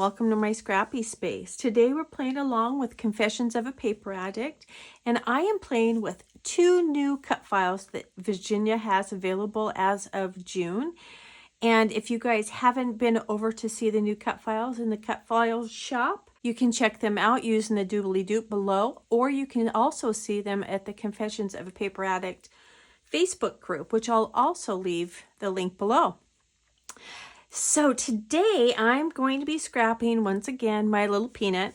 welcome to my scrappy space. Today we're playing along with Confessions of a Paper Addict, and I am playing with 2 new cut files that Virginia has available as of June. And if you guys haven't been over to see the new cut files in the cut files shop, you can check them out using the doobly-doop below, or you can also see them at the Confessions of a Paper Addict Facebook group, which I'll also leave the link below. So today I'm going to be scrapping once again my little peanut,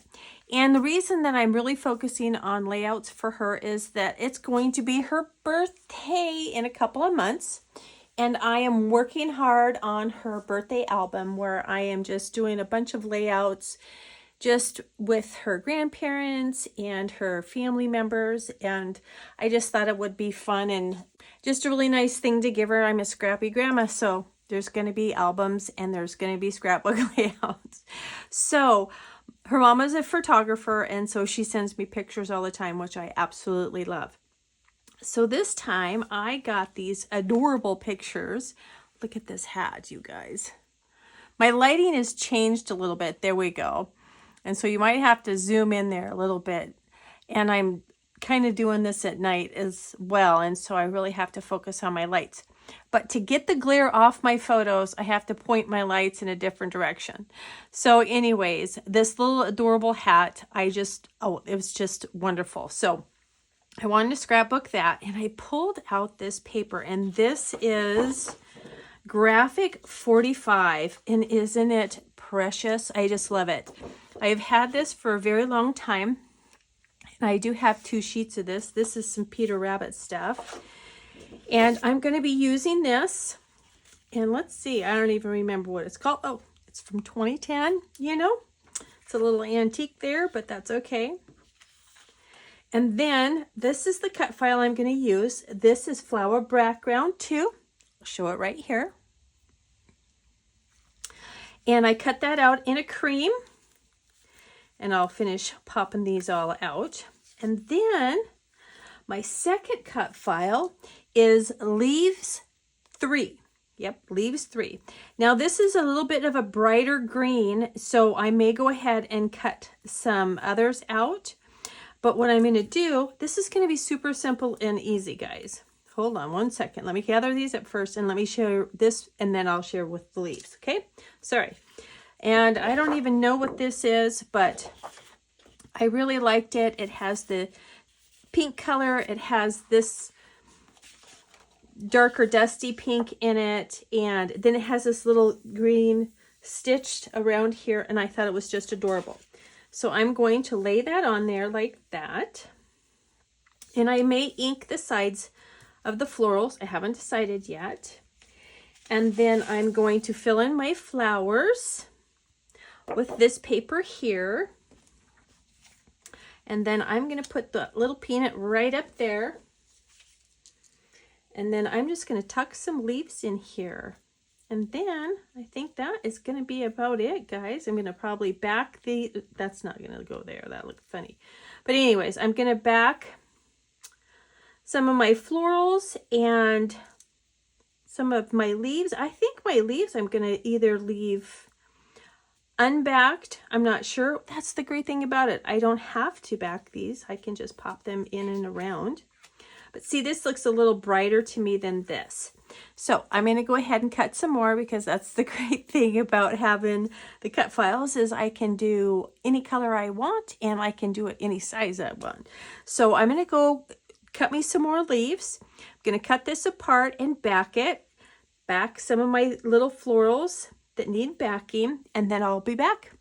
and the reason that I'm really focusing on layouts for her is that it's going to be her birthday in a couple of months, and I am working hard on her birthday album where I am just doing a bunch of layouts just with her grandparents and her family members, and I just thought it would be fun and just a really nice thing to give her. I'm a scrappy grandma, so there's going to be albums and there's going to be scrapbook layouts. So her mom is a photographer, and so she sends me pictures all the time, which I absolutely love. So this time I got these adorable pictures. Look at this hat, you guys. My lighting has changed a little bit. There we go. And so you might have to zoom in there a little bit. And I'm kind of doing this at night as well, and so I really have to focus on my lights. But to get the glare off my photos, I have to point my lights in a different direction. So anyways, this little adorable hat, it was just wonderful. So I wanted to scrapbook that, and I pulled out this paper, and this is Graphic 45, and isn't it precious? I just love it. I've had this for a very long time, and I do have 2 sheets of this. This is some Peter Rabbit stuff. And I'm going to be using this, and let's see, I don't even remember what it's called. Oh, it's from 2010, you know. It's a little antique there, but that's okay. And then this is the cut file I'm going to use. This is Flower Background 2. I'll show it right here. And I cut that out in a cream, and I'll finish popping these all out. And then my second cut file is Leaves 3. Yep, Leaves 3. Now this is a little bit of a brighter green, so I may go ahead and cut some others out. But what I'm going to do, this is going to be super simple and easy, guys. Hold on one second. Let me gather these up first, and let me share this, and then I'll share with the leaves, okay? Sorry. And I don't even know what this is, but I really liked it. It has the pink color. It has this darker dusty pink in it, and then it has this little green stitched around here, and I thought it was just adorable. So I'm going to lay that on there like that, and I may ink the sides of the florals. I haven't decided yet. And then I'm going to fill in my flowers with this paper here, and then I'm going to put the little peanut right up there. And then I'm just going to tuck some leaves in here. And then I think that is going to be about it, guys. I'm going to probably back that's not going to go there. That looked funny. But anyways, I'm going to back some of my florals and some of my leaves. I think my leaves I'm going to either leave unbacked. I'm not sure. That's the great thing about it. I don't have to back these. I can just pop them in and around. But see, this looks a little brighter to me than this. So I'm going to go ahead and cut some more, because that's the great thing about having the cut files is I can do any color I want, and I can do it any size I want. So I'm going to go cut me some more leaves. I'm going to cut this apart and back it. Back some of my little florals that need backing, and then I'll be back.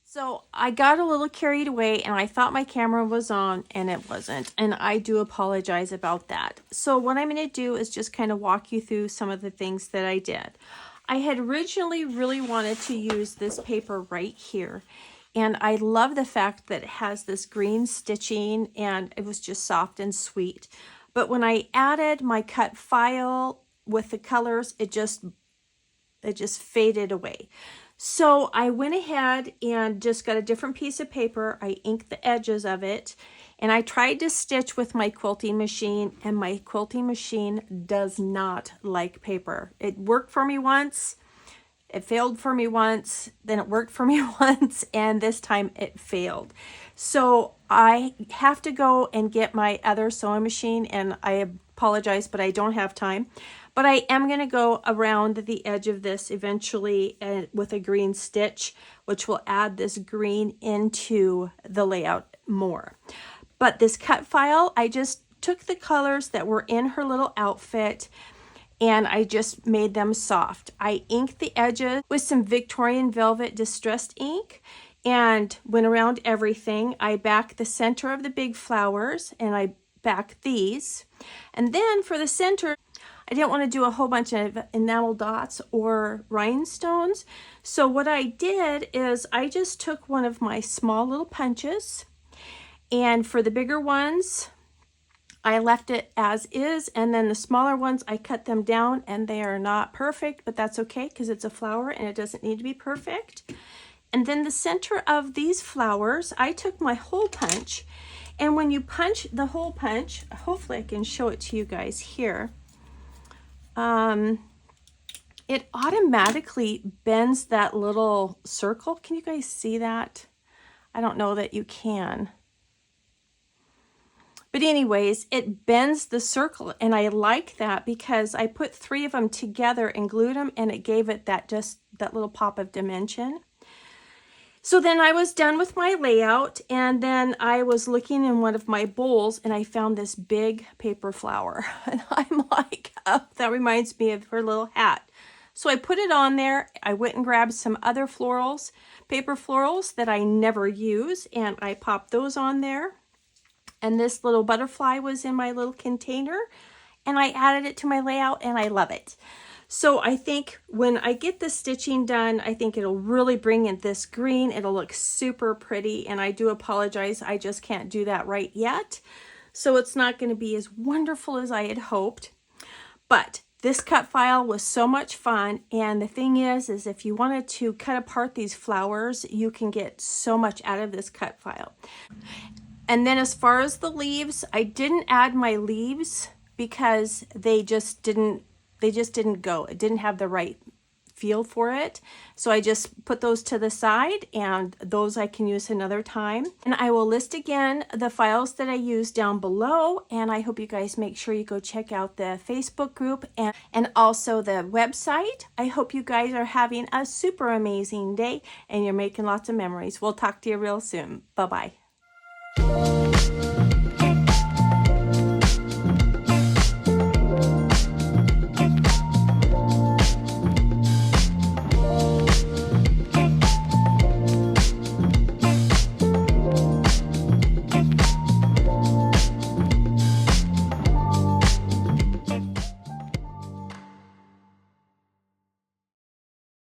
So I got a little carried away, and I thought my camera was on, and it wasn't, and I do apologize about that. So what I'm going to do is just kind of walk you through some of the things that I did. I had originally really wanted to use this paper right here, and I love the fact that it has this green stitching, and it was just soft and sweet. But when I added my cut file with the colors, it just faded away. So I went ahead and just got a different piece of paper. I inked the edges of it, and I tried to stitch with my quilting machine, and my quilting machine does not like paper. It worked for me once. It failed for me once, then it worked for me once, and this time it failed. So I have to go and get my other sewing machine, and I apologize, but I don't have time. But I am going to go around the edge of this eventually with a green stitch, which will add this green into the layout more. But this cut file, I just took the colors that were in her little outfit and I just made them soft. I inked the edges with some Victorian Velvet Distressed ink and went around everything. I backed the center of the big flowers and I backed these. And then for the center, I didn't want to do a whole bunch of enamel dots or rhinestones. So what I did is I just took one of my small little punches, and for the bigger ones, I left it as is, and then the smaller ones, I cut them down, and they are not perfect, but that's okay because it's a flower and it doesn't need to be perfect. And then the center of these flowers, I took my hole punch, and when you punch the hole punch, hopefully I can show it to you guys here. It automatically bends that little circle. Can you guys see that? I don't know that you can. But anyways, it bends the circle, and I like that because I put 3 of them together and glued them, and it gave it that little pop of dimension. So then I was done with my layout, and then I was looking in one of my bowls and I found this big paper flower. And I'm like, oh, that reminds me of her little hat. So I put it on there. I went and grabbed some other florals, paper florals that I never use, and I popped those on there. And this little butterfly was in my little container, and I added it to my layout, and I love it. So I think when I get the stitching done, I think it'll really bring in this green. It'll look super pretty, and I do apologize, I just can't do that right yet. So it's not going to be as wonderful as I had hoped. But this cut file was so much fun, and the thing is if you wanted to cut apart these flowers, you can get so much out of this cut file. And then as far as the leaves, I didn't add my leaves because they just didn't go. It didn't have the right feel for it. So I just put those to the side, and those I can use another time. And I will list again the files that I used down below, and I hope you guys make sure you go check out the Facebook group and also the website. I hope you guys are having a super amazing day and you're making lots of memories. We'll talk to you real soon. Bye-bye.